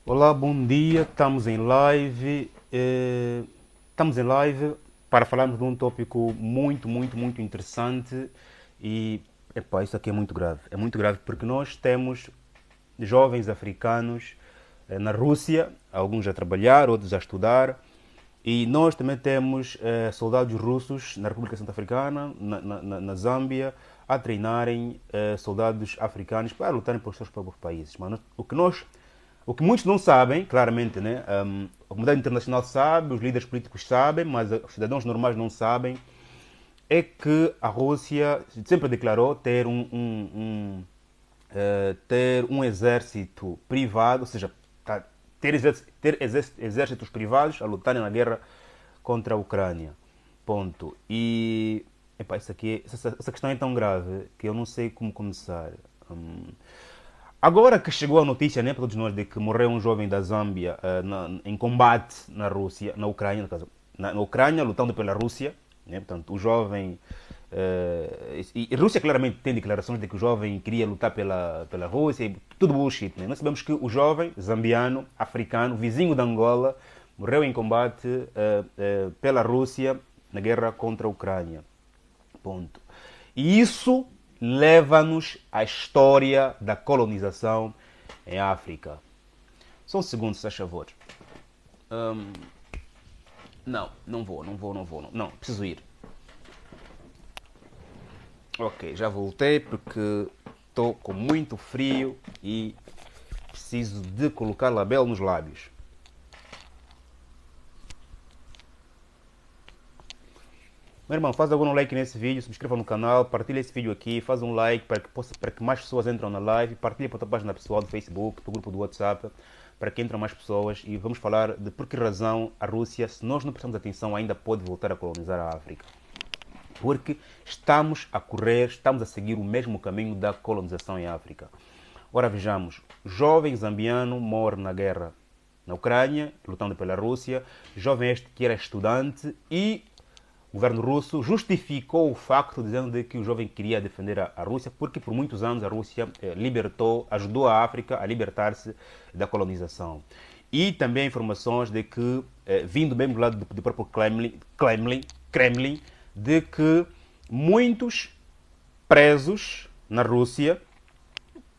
Olá, bom dia. Estamos em live. Estamos em live para falarmos de um tópico muito interessante e, epá, isso aqui é muito grave. É muito grave porque nós temos jovens africanos na Rússia, alguns a trabalhar, outros a estudar, e nós também temos soldados russos na República Centro-Africana, na Zâmbia, a treinarem soldados africanos para lutarem pelos seus próprios países. Mas o que muitos não sabem, claramente, né? A comunidade internacional sabe, os líderes políticos sabem, mas os cidadãos normais não sabem, é que a Rússia sempre declarou ter um exército privado, ou seja, ter exércitos privados a lutarem na guerra contra a Ucrânia. Ponto. E epá, essa questão é tão grave que eu não sei como começar. Hum, Agora que chegou a notícia, né, para todos nós, de que morreu um jovem da Zâmbia em combate na Rússia, na Ucrânia, no caso, na Ucrânia, lutando pela Rússia, né, portanto, o jovem. E a Rússia claramente tem declarações de que o jovem queria lutar pela Rússia, e tudo bullshit. Né? Nós sabemos que o jovem zambiano, africano, vizinho de Angola, morreu em combate pela Rússia na guerra contra a Ucrânia. Ponto. E isso leva-nos à história da colonização em África. Só um segundo, se faz favor. Hum, não, preciso ir. Ok, já voltei porque estou com muito frio e preciso de colocar label nos lábios. Meu irmão, faz algum like nesse vídeo, subscreva no canal, partilha esse vídeo aqui, faz um like para que mais pessoas entrem na live, partilha para a tua página pessoal do Facebook, do grupo do WhatsApp, para que entrem mais pessoas e vamos falar de por que razão a Rússia, se nós não prestamos atenção, ainda pode voltar a colonizar a África. Porque estamos a seguir o mesmo caminho da colonização em África. Ora vejamos, jovem zambiano morre na guerra na Ucrânia, lutando pela Rússia, jovem este que era estudante e o governo russo justificou o facto dizendo de que o jovem queria defender a Rússia porque por muitos anos a Rússia ajudou a África a libertar-se da colonização. E também informações de que, vindo mesmo do lado do próprio Kremlin, de que muitos presos na Rússia,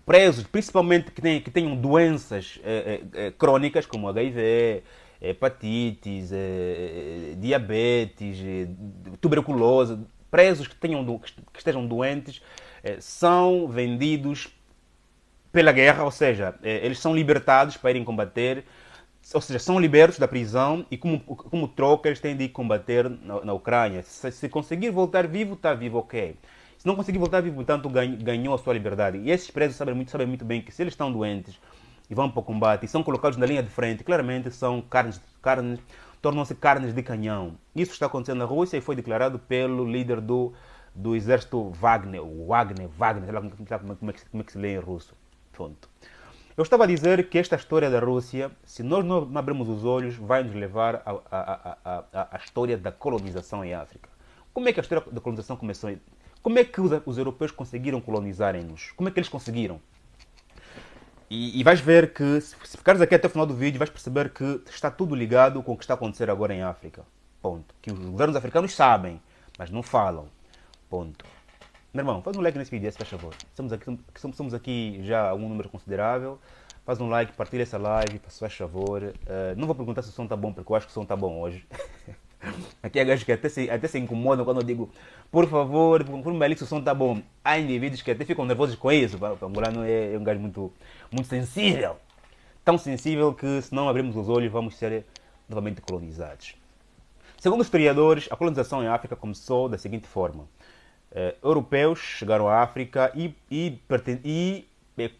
presos principalmente que tenham doenças crónicas como HIV, hepatites, diabetes, tuberculose, presos que estejam doentes, são vendidos pela guerra, ou seja, eles são libertados para irem combater, ou seja, são libertos da prisão e como troca eles têm de ir combater na Ucrânia. Se conseguir voltar vivo, está vivo, ok. Se não conseguir voltar vivo, portanto, ganhou a sua liberdade. E esses presos sabem muito bem que se eles estão doentes e vão para o combate e são colocados na linha de frente, claramente são tornam-se carnes de canhão. Isso está acontecendo na Rússia e foi declarado pelo líder do exército Wagner, sei lá como é que se lê em russo. Pronto. Eu estava a dizer que esta história da Rússia, se nós não abrirmos os olhos, vai nos levar à história da colonização em África. Como é que a história da colonização começou? Como é que os europeus conseguiram colonizarem-nos? Como é que eles conseguiram? E vais ver que, se ficares aqui até o final do vídeo, vais perceber que está tudo ligado com o que está a acontecer agora em África. Ponto. Que os governos africanos sabem, mas não falam. Ponto. Meu irmão, faz um like nesse vídeo, se faz favor. Somos aqui já um número considerável. Faz um like, partilha essa live, se faz favor. Não vou perguntar se o som está bom, porque eu acho que o som está bom hoje. Aqui há gajos que até se incomodam quando eu digo, por favor, confirma ali se o som está bom. Há indivíduos que até ficam nervosos com isso. O angolano é um gajo muito sensível. Tão sensível que se não abrirmos os olhos vamos ser novamente colonizados. Segundo os historiadores, a colonização em África começou da seguinte forma. Europeus chegaram à África e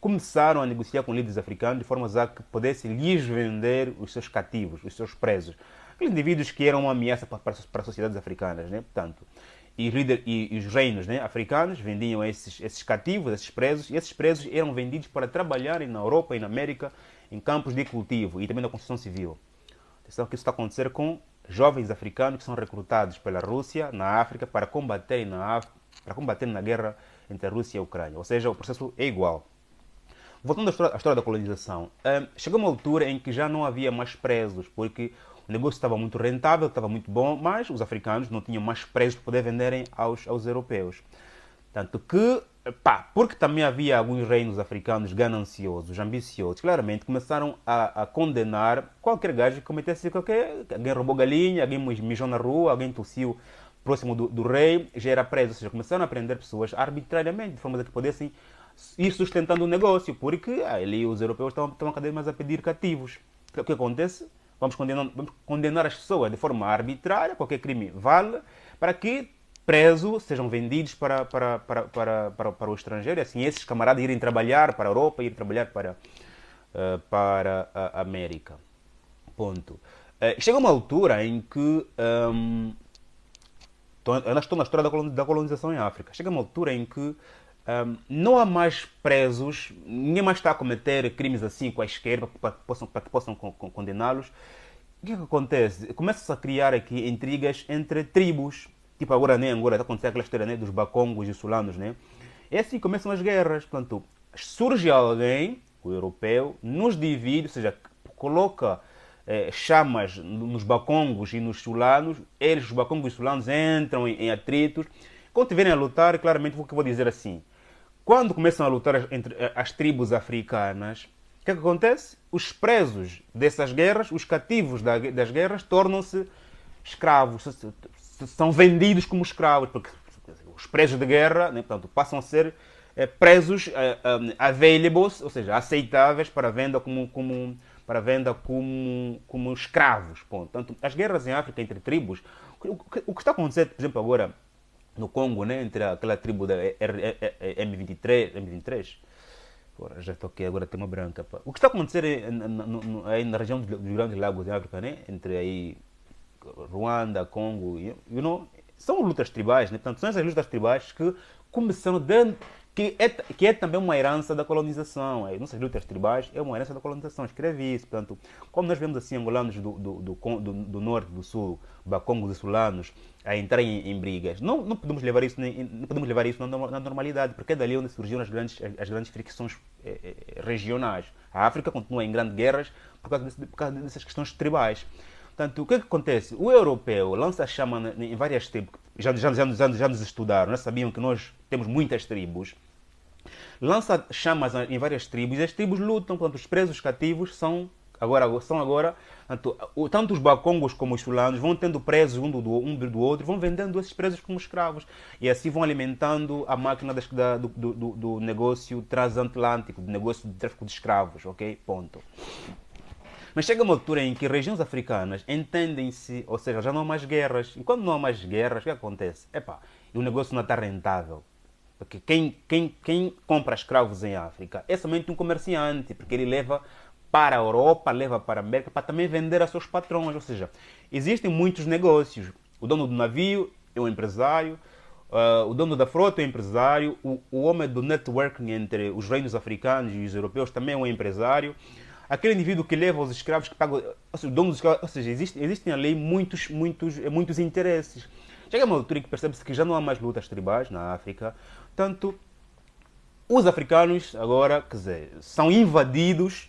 começaram a negociar com líderes africanos de forma a que pudessem lhes vender os seus cativos, os seus presos. Aqueles indivíduos que eram uma ameaça para as sociedades africanas, né? Portanto, e os reinos, né, africanos vendiam esses cativos, esses presos, e esses presos eram vendidos para trabalharem na Europa e na América em campos de cultivo e também na construção civil. Atenção que isso está a acontecer com jovens africanos que são recrutados pela Rússia na África para combater na guerra entre a Rússia e a Ucrânia. Ou seja, o processo é igual. voltando à história da colonização, chegou uma altura em que já não havia mais presos, porque o negócio estava muito rentável, estava muito bom, mas os africanos não tinham mais presos para poder venderem aos europeus. Tanto que, pá, porque também havia alguns reinos africanos gananciosos, ambiciosos, claramente começaram a condenar qualquer gajo que cometesse qualquer. Alguém roubou galinha, alguém mijou na rua, alguém tossiu próximo do rei, já era preso. Ou seja, começaram a prender pessoas arbitrariamente, de forma que pudessem ir sustentando o negócio, porque ali os europeus estavam cada vez mais a pedir cativos. O que acontece? Vamos condenar as pessoas de forma arbitrária, qualquer crime vale, para que presos sejam vendidos para o estrangeiro, e assim esses camaradas irem trabalhar para a Europa, irem trabalhar para a América. Ponto. Chega uma altura em que ainda estou na história da colonização em África. Chega uma altura em que não há mais presos, ninguém mais está a cometer crimes assim quaisquer para que possam condená-los. O que é que acontece? Começa-se a criar aqui intrigas entre tribos. Tipo agora, né, agora está acontecendo aquela história, né, dos bacongos e sulanos, né? E assim começam as guerras. Portanto, surge alguém, o europeu, nos divide, ou seja, coloca chamas nos bacongos e nos sulanos. Eles, os bacongos e sulanos, entram em atritos. Quando estiverem a lutar, claramente o que eu vou dizer assim. Quando começam a lutar entre as tribos africanas, o que é que acontece? Os presos dessas guerras, os cativos das guerras, tornam-se escravos, são vendidos como escravos, porque os presos de guerra, né, portanto, passam a ser presos availables, ou seja, aceitáveis para venda como escravos. Ponto. Portanto, as guerras em África entre tribos, o que está acontecendo, por exemplo, agora no Congo, né, entre aquela tribo da M23, agora já estou aqui, agora tem uma branca. Pá. O que está a acontecer aí na região dos Grandes Lagos em África, né, entre aí Ruanda, Congo, são lutas tribais, né? Portanto, são essas lutas tribais que começaram dentro, que é também uma herança da colonização. As nossas lutas tribais é uma herança da colonização, escreve isso. Portanto, como nós vemos assim angolanos do norte, do sul, bacongos e sulanos a entrarem em brigas, não podemos levar isso, não podemos levar isso na normalidade, porque é dali onde surgiram as grandes fricções regionais. A África continua em grandes guerras por causa dessas questões tribais. Portanto, o que é que acontece? O europeu lança a chama em várias tribos, já nos estudaram, já sabiam que nós temos muitas tribos. Lança chamas em várias tribos e as tribos lutam, portanto, os presos cativos são agora tanto os bacongos como os sulanos vão tendo presos um do outro, vão vendendo esses presos como escravos e assim vão alimentando a máquina do negócio transatlântico, do negócio de tráfico de escravos, ok? Ponto. Mas chega uma altura em que regiões africanas entendem-se, ou seja, já não há mais guerras. E quando não há mais guerras, o que acontece? E o negócio não está rentável. Porque quem compra escravos em África é somente um comerciante, porque ele leva para a Europa, leva para a América, para também vender a seus patrões. Ou seja, existem muitos negócios. O dono do navio é um empresário, o dono da frota é um empresário, o homem do networking entre os reinos africanos e os europeus também é um empresário. Aquele indivíduo que leva os escravos, que paga, ou seja, existem ali muitos interesses. Chega uma altura que percebe-se que já não há mais lutas tribais na África. Portanto, os africanos agora, quer dizer, são invadidos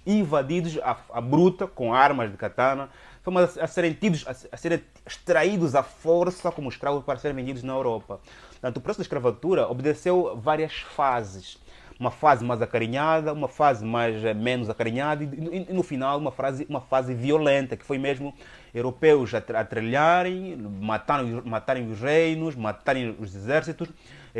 à bruta, com armas de katana, a serem extraídos à força como escravos para serem vendidos na Europa. Portanto, o processo da escravatura obedeceu várias fases. Uma fase mais acarinhada, uma fase menos acarinhada e no final uma fase violenta, que foi mesmo europeus a trilharem, matarem os reinos, matarem os exércitos,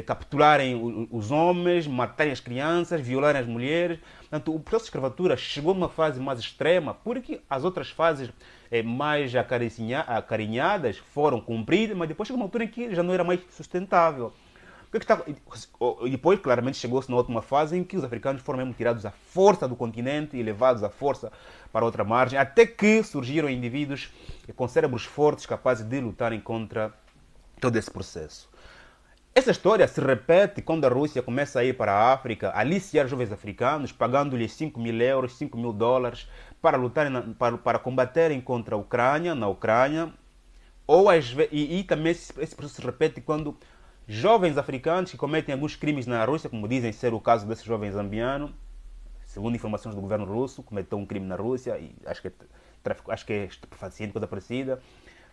capturarem os homens, matarem as crianças, violarem as mulheres. Portanto, o processo de escravatura chegou a uma fase mais extrema, porque as outras fases mais acarinhadas foram cumpridas, mas depois chegou uma altura em que já não era mais sustentável. E depois, claramente, chegou-se na última fase em que os africanos foram mesmo tirados à força do continente e levados à força para outra margem, até que surgiram indivíduos com cérebros fortes capazes de lutarem contra todo esse processo. Essa história se repete quando a Rússia começa a ir para a África, aliciar jovens africanos, pagando-lhes 5 mil euros, 5 mil dólares, para lutarem, para combaterem contra a Ucrânia, na Ucrânia. E também esse processo se repete quando jovens africanos que cometem alguns crimes na Rússia, como dizem ser o caso desse jovem zambiano, segundo informações do governo russo, cometeu um crime na Rússia, e acho que é estupefaciente, coisa parecida.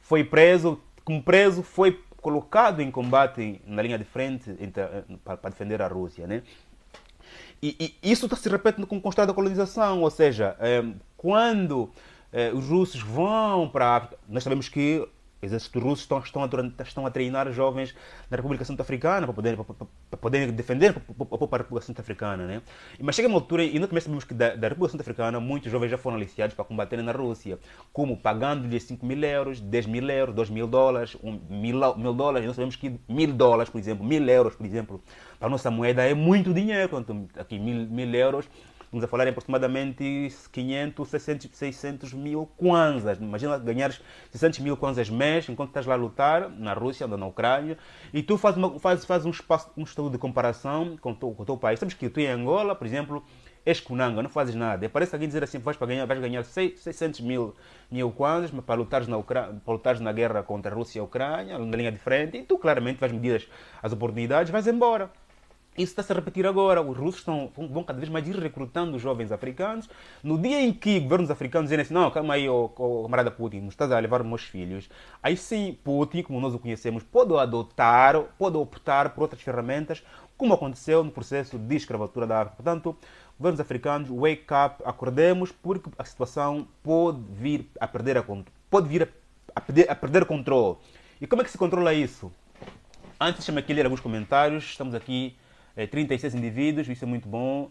Foi preso, como preso, foi colocado em combate na linha de frente para defender a Rússia, né? E isso se repete com o constante da colonização, ou seja, quando os russos vão para a África, nós sabemos que o exército russo estão a treinar jovens na República Centro-Africana para poderem defender a República Centro-Africana, né? Mas chega uma altura, e nós também sabemos que da República Centro-Africana muitos jovens já foram aliciados para combaterem na Rússia, como pagando-lhes 5 mil euros, 10 mil euros, 2 mil dólares, mil dólares. Nós sabemos que 1.000 dólares, por exemplo, 1.000 euros, por exemplo, para a nossa moeda é muito dinheiro. Quanto aqui 1.000 euros, estamos a falar em aproximadamente 500, 600 mil kwanzas. Imagina ganhar 600 mil kwanzas mês enquanto estás lá a lutar na Rússia ou na Ucrânia, e tu fazes um estudo de comparação com o teu país. Sabes que tu em Angola, por exemplo, és Kunanga, não fazes nada. E parece alguém dizer assim, vais ganhar 600 mil kwanzas para lutares na guerra contra a Rússia e a Ucrânia, na linha de frente, e tu claramente vais medir as oportunidades, vais embora. Isso está-se a repetir agora. Os russos vão cada vez mais ir recrutando os jovens africanos. No dia em que governos africanos dizem assim, não, calma aí, camarada Putin, não estás a levar os meus filhos, aí sim, Putin, como nós o conhecemos, pode optar por outras ferramentas, como aconteceu no processo de escravatura da África. Portanto, governos africanos, wake up, acordemos, porque a situação pode vir a perder a perder controle. E como é que se controla isso? Antes, deixa-me aqui ler alguns comentários. Estamos aqui 36 indivíduos, isso é muito bom.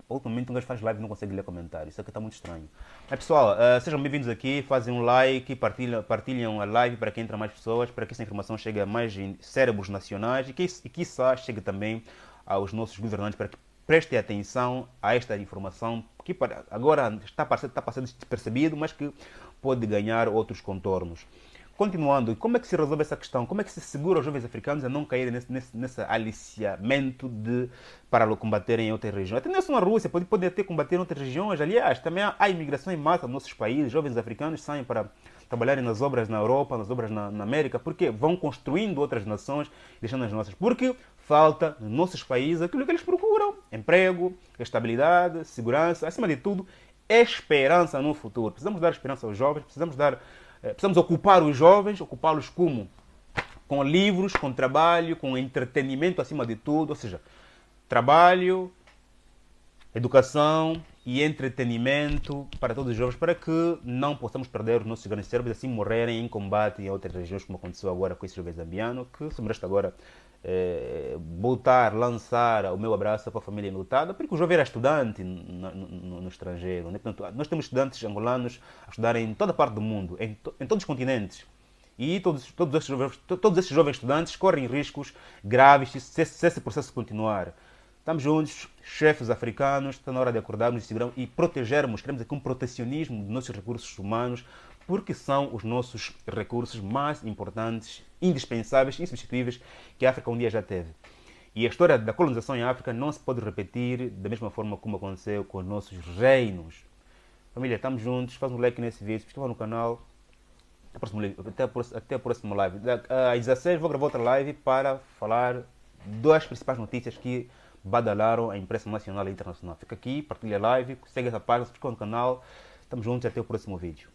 Ultimamente um gajo faz live e não consegue ler comentários, isso aqui está muito estranho. Mas pessoal, sejam bem-vindos aqui, fazem um like, partilham a live para que entre mais pessoas, para que essa informação chegue a mais cérebros nacionais e quiçá chegue também aos nossos governantes para que prestem atenção a esta informação que agora está a ser despercebido, mas que pode ganhar outros contornos. Continuando, como é que se resolve essa questão? Como é que se segura os jovens africanos a não caírem nesse aliciamento para combaterem em outras regiões? Até não é só na Rússia, pode até combater em outras regiões. Aliás, também há imigração em massa nos nossos países. Jovens africanos saem para trabalharem nas obras na Europa, nas obras na América, porque vão construindo outras nações, deixando as nossas. Porque falta nos nossos países aquilo que eles procuram: emprego, estabilidade, segurança, acima de tudo, esperança no futuro. Precisamos dar esperança aos jovens, precisamos ocupar os jovens, ocupá-los como? Com livros, com trabalho, com entretenimento acima de tudo, ou seja, trabalho, educação e entretenimento para todos os jovens, para que não possamos perder os nossos grandes cérebros, assim morrerem em combate em outras regiões, como aconteceu agora com esse jovem zambiano, que se me resta agora lançar o meu abraço para a família enlutada, porque o jovem era estudante no estrangeiro, né? Portanto, nós temos estudantes angolanos a estudar em toda parte do mundo, em todos os continentes. E todos esses jovens estudantes correm riscos graves se esse processo continuar. Estamos juntos, chefes africanos, está na hora de acordarmos e protegermos, queremos aqui um protecionismo dos nossos recursos humanos, porque são os nossos recursos mais importantes, indispensáveis, insubstituíveis, que a África um dia já teve. E a história da colonização em África não se pode repetir da mesma forma como aconteceu com os nossos reinos. Família, estamos juntos, faz um like nesse vídeo, se inscreva no canal. Até a próxima live. Às 16 vou gravar outra live para falar das principais notícias que badalaram a imprensa nacional e internacional. Fica aqui, partilha a live, segue essa página, se inscreva no canal. Estamos juntos, até o próximo vídeo.